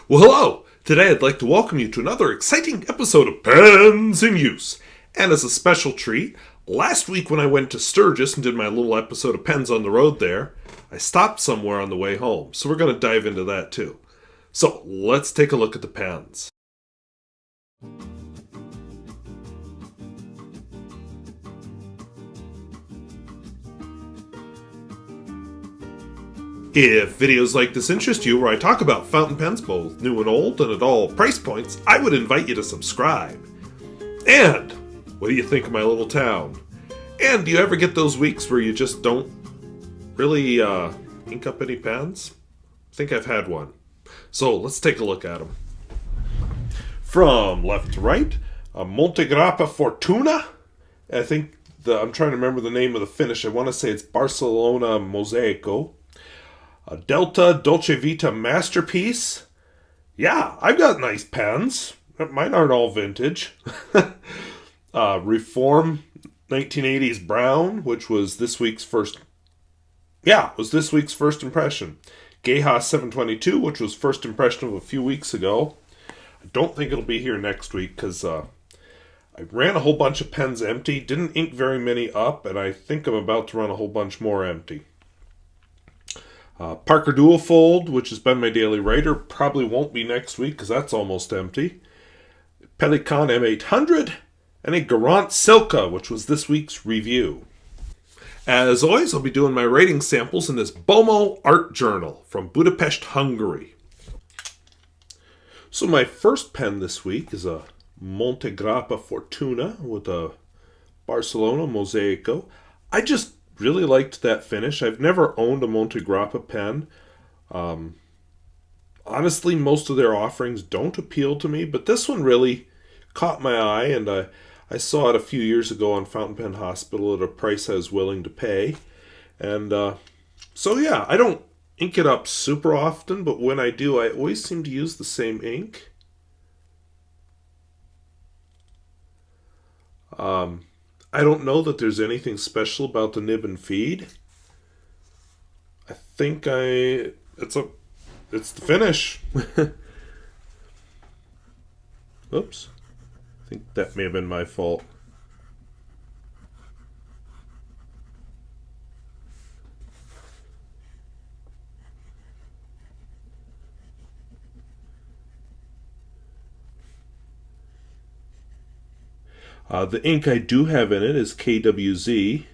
Well, hello! Today I'd like to welcome you to another exciting episode of Pens in Use. And as a special treat, last week when I went to Sturgis and did my little episode of Pens on the Road there, I stopped somewhere on the way home, so we're going to dive into that too. So, let's take a look at the pens. If videos like this interest you, where I talk about fountain pens, both new and old, and at all price points, I would invite you to subscribe. And, what do you think of my little town? And do you ever get those weeks where you just don't really ink up any pens? I think I've had one. So, let's take a look at them. From left to right, a Montegrappa Fortuna. I think, I'm trying to remember the name of the finish. I want to say it's Barcelona Mosaico. A Delta Dolcevita Masterpiece. Yeah, I've got nice pens. Mine aren't all vintage. Reform 1980s Brown, which was this week's first... Yeah, it was this week's first impression. Geha 722, which was first impression of a few weeks ago. I don't think it'll be here next week, because I ran a whole bunch of pens empty, didn't ink very many up, and I think I'm about to run a whole bunch more empty. Parker Duofold, which has been my daily writer, probably won't be next week because that's almost empty. Pelikan M800, and a Garant Silca, which was this week's review. As always, I'll be doing my writing samples in this Bomo art journal from Budapest, Hungary. So my first pen this week is a Montegrappa Fortuna with a Barcelona Mosaico. I just really liked that finish. I've never owned a Montegrappa pen. Honestly, most of their offerings don't appeal to me, but this one really caught my eye, and I saw it a few years ago on Fountain Pen Hospital at a price I was willing to pay. And so yeah, I don't ink it up super often, but when I do, I always seem to use the same ink. I don't know that there's anything special about the nib and feed. I think it's the finish. Oops. I think that may have been my fault. The ink I do have in it is KWZ,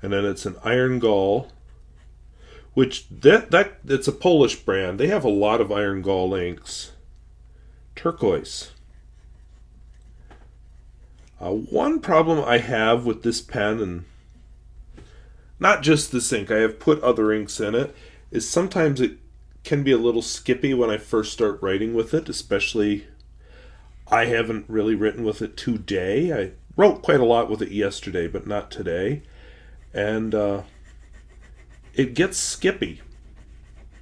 and then it's an iron gall, which it's a Polish brand. They have a lot of iron gall inks. Turquoise. One problem I have with this pen, and not just this ink, I have put other inks in it, is sometimes it can be a little skippy when I first start writing with it, especially... I haven't really written with it today. I wrote quite a lot with it yesterday, but not today. And it gets skippy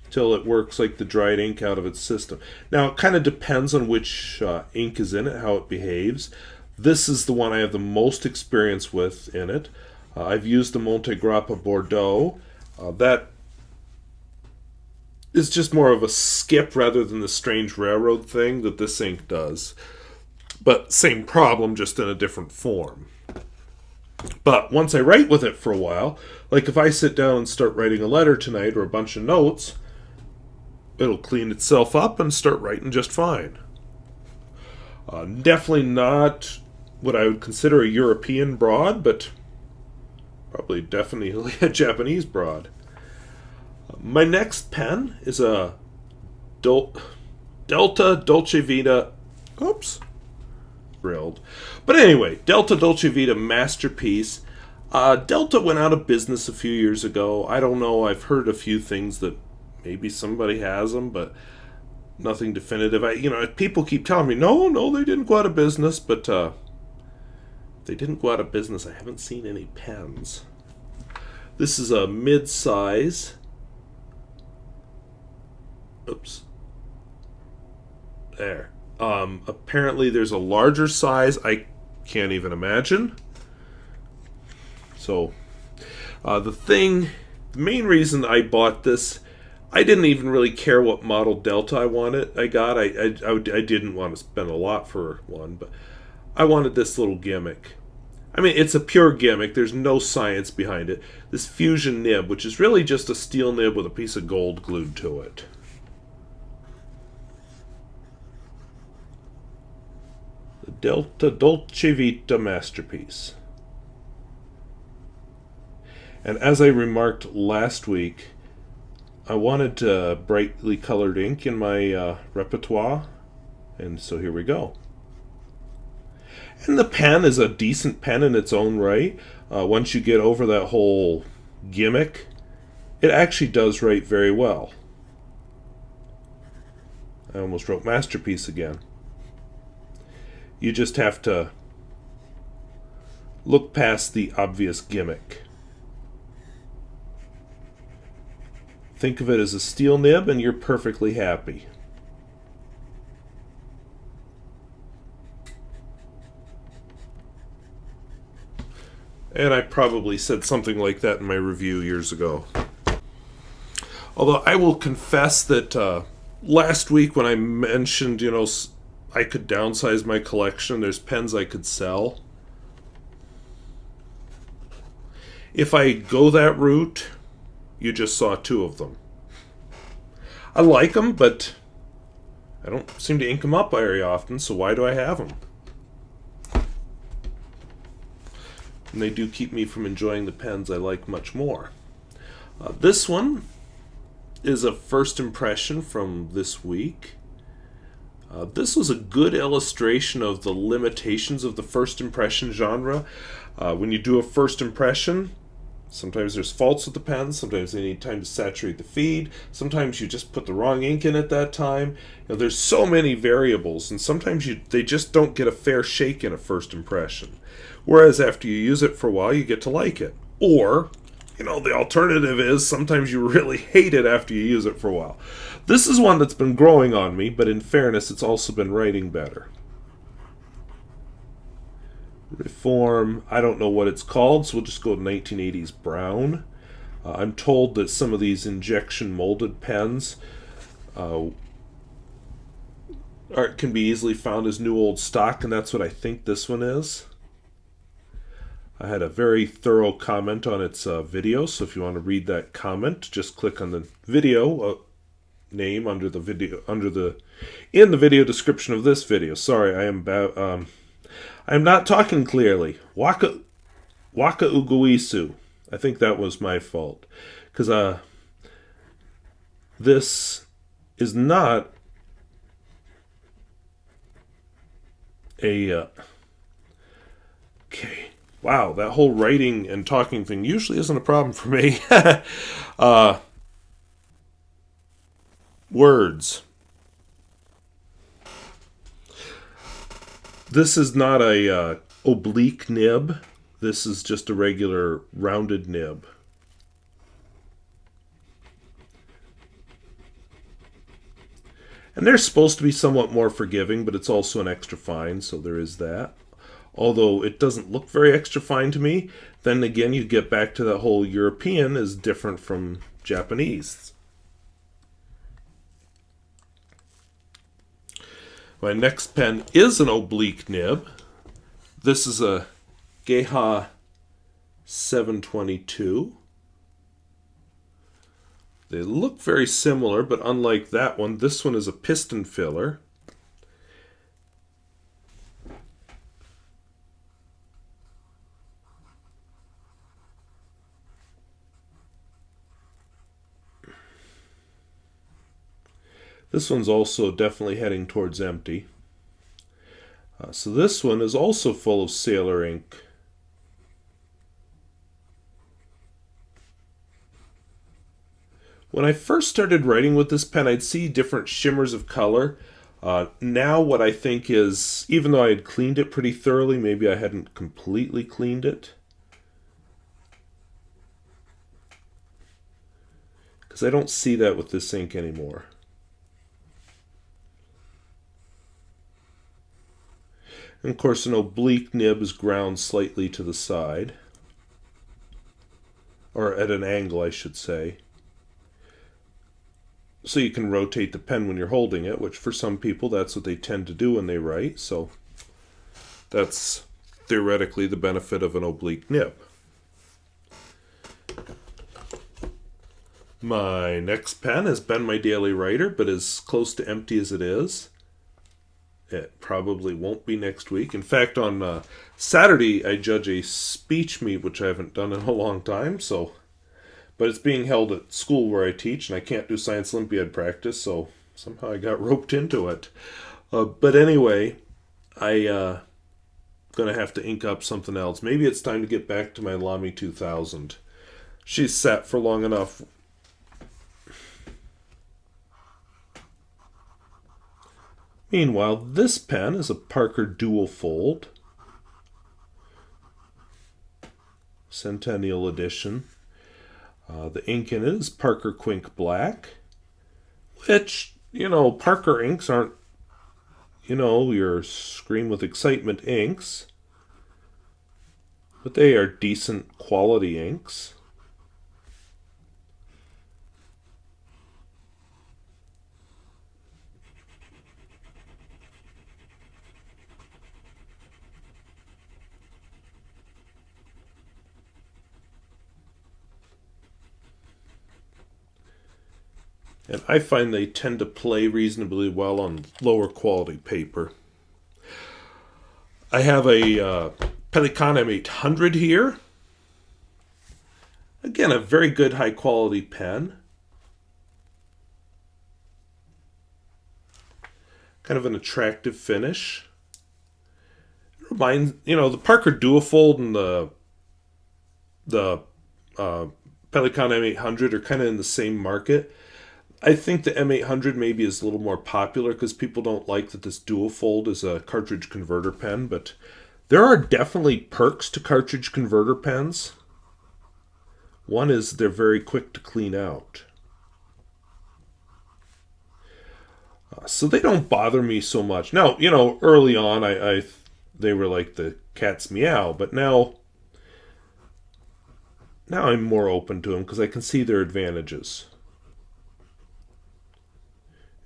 till it works like the dried ink out of its system. Now, it kind of depends on which ink is in it, how it behaves. This is the one I have the most experience with in it. I've used the Montegrappa Bordeaux. That is just more of a skip rather than the strange railroad thing that this ink does. But same problem, just in a different form. But once I write with it for a while, like if I sit down and start writing a letter tonight or a bunch of notes, it'll clean itself up and start writing just fine. Definitely not what I would consider a European broad, but probably definitely a Japanese broad. My next pen is a Delta Dolcevita. Oops. Grilled. But anyway, Delta Dolcevita Masterpiece. Delta went out of business a few years ago. I don't know. I've heard a few things that maybe somebody has them, but nothing definitive. People keep telling me, no, they didn't go out of business, but they didn't go out of business. I haven't seen any pens. This is a mid-size. Oops. There. Apparently there's a larger size. I can't even imagine. So, the main reason I bought this, I didn't even really care what model Delta I got. I didn't want to spend a lot for one, but I wanted this little gimmick. I mean, it's a pure gimmick. There's no science behind it. This fusion nib, which is really just a steel nib with a piece of gold glued to it. The Dolcevita masterpiece. And as I remarked last week, I wanted brightly colored ink in my repertoire, and so here we go. And the pen is a decent pen in its own right. Once you get over that whole gimmick, it actually does write very well. I almost wrote masterpiece again. You just have to look past the obvious gimmick. Think of it as a steel nib and you're perfectly happy. And I probably said something like that in my review years ago. Although I will confess that last week when I mentioned, I could downsize my collection, there's pens I could sell. If I go that route, you just saw 2 of them. I like them, but I don't seem to ink them up very often, so why do I have them? And they do keep me from enjoying the pens I like much more. This one is a first impression from this week. This was a good illustration of the limitations of the first impression genre. When you do a first impression, sometimes there's faults with the pen, sometimes they need time to saturate the feed, sometimes you just put the wrong ink in at that time. There's so many variables, and sometimes they just don't get a fair shake in a first impression. Whereas after you use it for a while, you get to like it. Or, the alternative is sometimes you really hate it after you use it for a while. This is one that's been growing on me, but in fairness, it's also been writing better. Reform, I don't know what it's called, so we'll just go with 1980s brown. I'm told that some of these injection molded pens can be easily found as new old stock, and that's what I think this one is. I had a very thorough comment on its video, so if you want to read that comment, just click on the video name under the video in the video description of this video. Sorry, I'm not talking clearly. Waka-uguisu. I think that was my fault, because this is not a okay. Wow, that whole writing and talking thing usually isn't a problem for me. Words. This is not a oblique nib. This is just a regular rounded nib. And they're supposed to be somewhat more forgiving, but it's also an extra fine, so there is that. Although it doesn't look very extra fine to me, then again you get back to that whole European is different from Japanese. My next pen is an oblique nib. This is a Geha 722. They look very similar, but unlike that one, this one is a piston filler. This one's also definitely heading towards empty. So this one is also full of sailor ink. When I first started writing with this pen, I'd see different shimmers of color. Now what I think is, even though I had cleaned it pretty thoroughly, maybe I hadn't completely cleaned it. Because I don't see that with this ink anymore. And of course, an oblique nib is ground slightly to the side. Or at an angle, I should say. so you can rotate the pen when you're holding it, which for some people that's what they tend to do when they write. So that's theoretically the benefit of an oblique nib. My next pen has been my daily writer, but as close to empty as it is, it probably won't be next week. In fact, on Saturday, I judge a speech meet, which I haven't done in a long time. But it's being held at school where I teach, and I can't do Science Olympiad practice, so somehow I got roped into it. But anyway, I'm going to have to ink up something else. Maybe it's time to get back to my Lamy 2000. She's sat for long enough. Meanwhile, this pen is a Parker Duofold Centennial Edition. The ink in it is Parker Quink Black, which, Parker inks aren't, your scream with excitement inks, but they are decent quality inks. And I find they tend to play reasonably well on lower quality paper. I have a Pelikan M800 here. Again, a very good high quality pen. Kind of an attractive finish. It reminds, the Parker Duofold and the Pelikan M800 are kind of in the same market. I think the M800 maybe is a little more popular because people don't like that this Duofold is a cartridge converter pen, but there are definitely perks to cartridge converter pens. One is they're very quick to clean out. So they don't bother me so much. Now, early on they were like the cat's meow, but now I'm more open to them because I can see their advantages.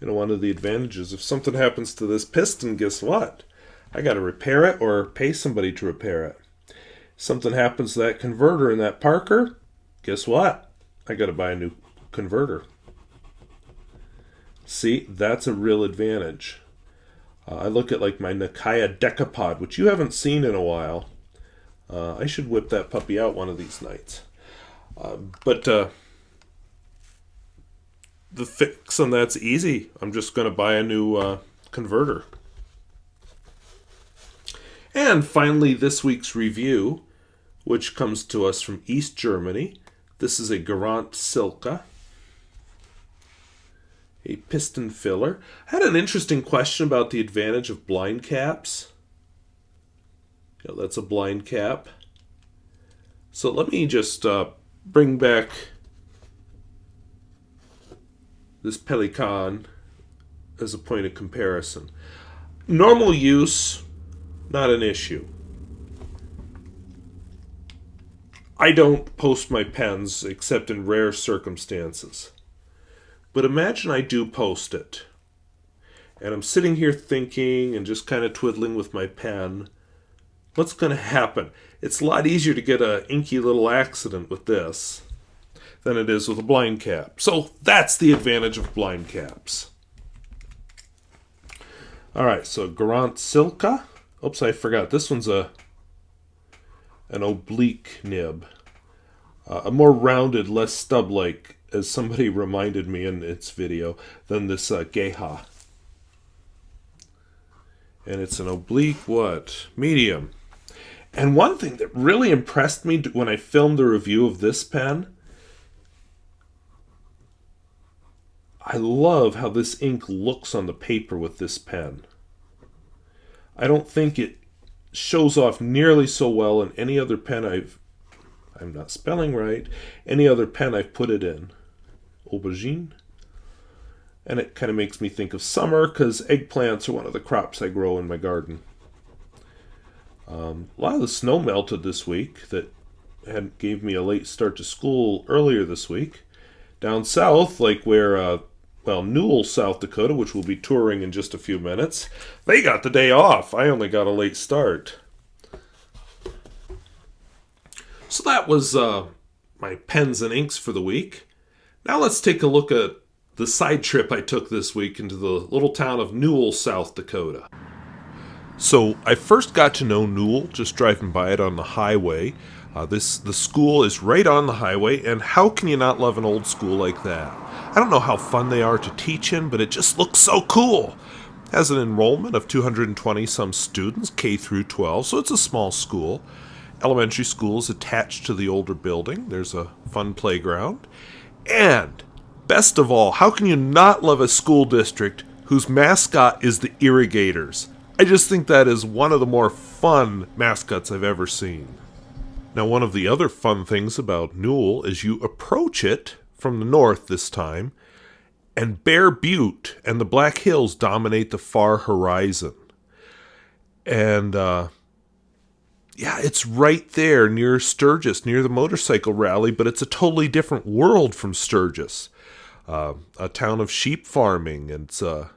One of the advantages, if something happens to this piston, guess what? I got to repair it or pay somebody to repair it. Something happens to that converter in that Parker, guess what? I got to buy a new converter. See, that's a real advantage. I look at like my Nakaya Decapod, which you haven't seen in a while. I should whip that puppy out one of these nights. But the fix on that's easy. I'm just going to buy a new converter. And finally, this week's review, which comes to us from East Germany. This is a Garant Silca, a piston filler. I had an interesting question about the advantage of blind caps. That's a blind cap. So let me just bring back this Pelikan as a point of comparison. Normal use, not an issue. I don't post my pens except in rare circumstances. But imagine I do post it. And I'm sitting here thinking and just kind of twiddling with my pen. What's going to happen? It's a lot easier to get an inky little accident with this than it is with a blind cap. So that's the advantage of blind caps. All right, so Garant Silca. Oops, I forgot. This one's an oblique nib. A more rounded, less stub-like, as somebody reminded me in its video, than this Geha. And it's an oblique, medium. And one thing that really impressed me when I filmed the review of this pen, I love how this ink looks on the paper with this pen. I don't think it shows off nearly so well in any other pen I'm not spelling right, any other pen I've put it in. Aubergine. And it kind of makes me think of summer because eggplants are one of the crops I grow in my garden. A lot of the snow melted this week that gave me a late start to school earlier this week. Down south, like where well, Newell, South Dakota, which we'll be touring in just a few minutes. They got the day off. I only got a late start. So that was my pens and inks for the week. Now let's take a look at the side trip I took this week into the little town of Newell, South Dakota. So I first got to know Newell just driving by it on the highway. The school is right on the highway, and how can you not love an old school like that? I don't know how fun they are to teach in, but it just looks so cool. It has an enrollment of 220 some students, K through 12, so it's a small school. Elementary school is attached to the older building. There's a fun playground. And best of all, how can you not love a school district whose mascot is the Irrigators? I just think that is one of the more fun mascots I've ever seen. Now, one of the other fun things about Newell is you approach it from the north this time, and Bear Butte and the Black Hills dominate the far horizon. And, yeah, it's right there near Sturgis, near the motorcycle rally, but it's a totally different world from Sturgis. A town of sheep farming, and it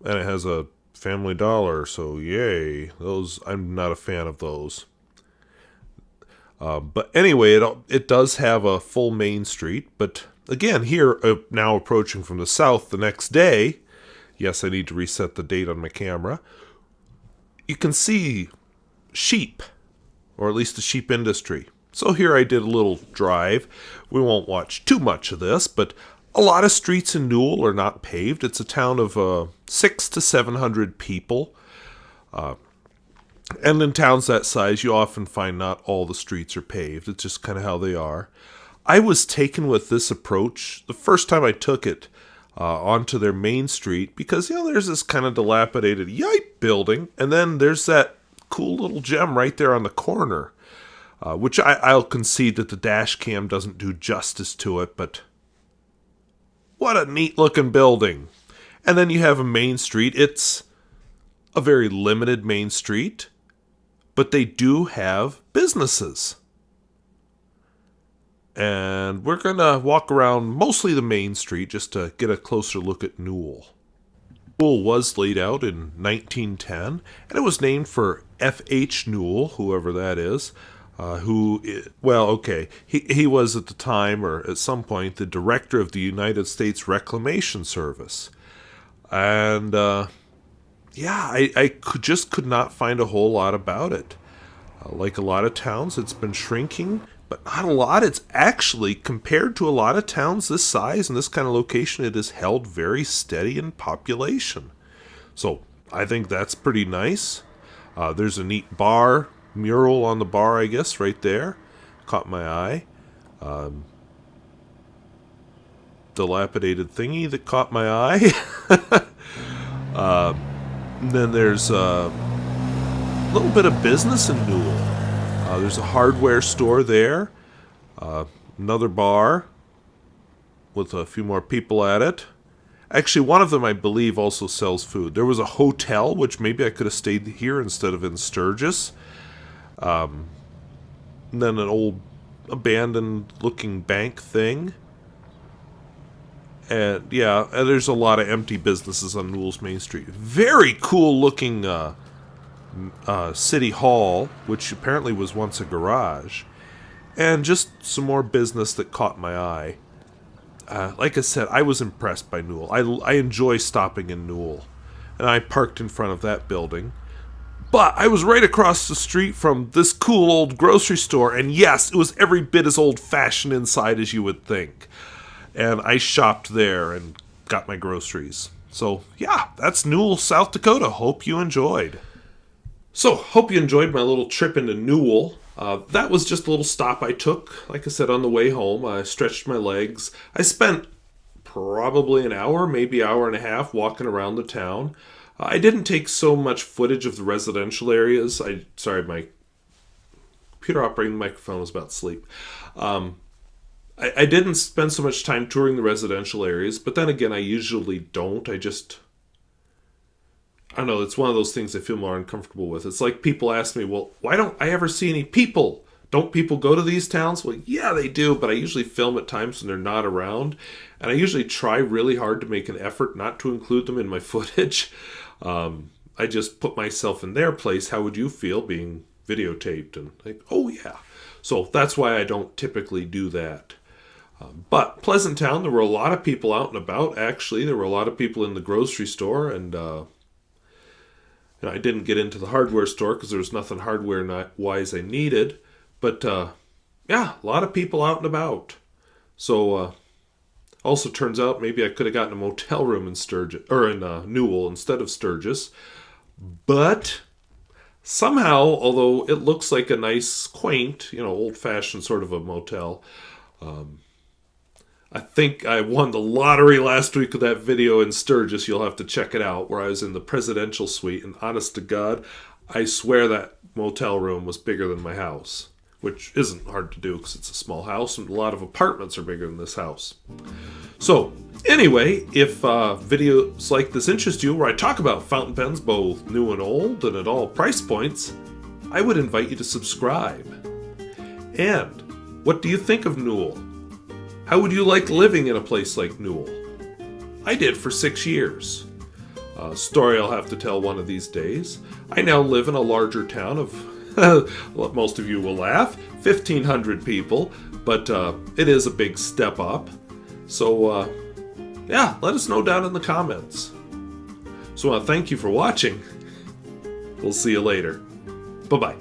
has a Family Dollar, so yay. Those, I'm not a fan of those. But anyway, it does have a full main street, but again, here, now approaching from the south the next day, yes, I need to reset the date on my camera, you can see sheep, or at least the sheep industry. So here I did a little drive. We won't watch too much of this, but a lot of streets in Newell are not paved. It's a town of 600 to 700 people. And in towns that size, you often find not all the streets are paved. It's just kind of how they are. I was taken with this approach the first time I took it onto their main street because, there's this kind of dilapidated yipe building, and then there's that cool little gem right there on the corner, which I'll concede that the dash cam doesn't do justice to it, but what a neat looking building. And then you have a main street. It's a very limited main street, but they do have businesses. And we're going to walk around mostly the main street just to get a closer look at Newell. Newell was laid out in 1910, and it was named for F.H. Newell, whoever that is. He was at the time, or at some point, the director of the United States Reclamation Service. And, I could not find a whole lot about it. Like a lot of towns, it's been shrinking, but not a lot. It's actually, compared to a lot of towns this size and this kind of location, it is held very steady in population. So, I think that's pretty nice. There's a neat bar, mural on the bar, I guess, right there. Caught my eye. Dilapidated thingy that caught my eye. And then there's a little bit of business in Newell. There's a hardware store there. Another bar with a few more people at it. Actually, one of them, I believe, also sells food. There was a hotel, which maybe I could have stayed here instead of in Sturgis. And then an old abandoned-looking bank thing. And, there's a lot of empty businesses on Newell's Main Street. Very cool-looking City Hall, which apparently was once a garage. And just some more business that caught my eye. Like I said, I was impressed by Newell. I enjoy stopping in Newell. And I parked in front of that building. But I was right across the street from this cool old grocery store, and yes, it was every bit as old-fashioned inside as you would think. And I shopped there and got my groceries. So, that's Newell, South Dakota. Hope you enjoyed. So, hope you enjoyed my little trip into Newell. That was just a little stop I took, like I said, on the way home. I stretched my legs. I spent probably an hour, maybe hour and a half, walking around the town. I didn't take so much footage of the residential areas. Sorry, my computer operating microphone was about to sleep. I didn't spend so much time touring the residential areas, but then again, I usually don't. I don't know, it's one of those things I feel more uncomfortable with. It's like people ask me, well, why don't I ever see any people Don't people go to these towns? Well, yeah, they do, but I usually film at times when they're not around. And I usually try really hard to make an effort not to include them in my footage. I just put myself in their place. How would you feel being videotaped? And like, oh yeah. So that's why I don't typically do that. But Pleasant Town, there were a lot of people out and about, actually. There were a lot of people in the grocery store, and I didn't get into the hardware store because there was nothing hardware-wise I needed. But, yeah, a lot of people out and about. So, also turns out maybe I could have gotten a motel room in Sturgis, or in Newell instead of Sturgis. But somehow, although it looks like a nice, quaint, old-fashioned sort of a motel, I think I won the lottery last week with that video in Sturgis. You'll have to check it out, where I was in the presidential suite. And honest to God, I swear that motel room was bigger than my house, which isn't hard to do because it's a small house and a lot of apartments are bigger than this house. So anyway, if videos like this interest you, where I talk about fountain pens both new and old and at all price points, I would invite you to subscribe. And what do you think of Newell? How would you like living in a place like Newell? I did for 6 years. A story I'll have to tell one of these days. I now live in a larger town of, well, most of you will laugh, 1,500 people, but it is a big step up. So, yeah, let us know down in the comments. So I want to thank you for watching. We'll see you later. Bye-bye.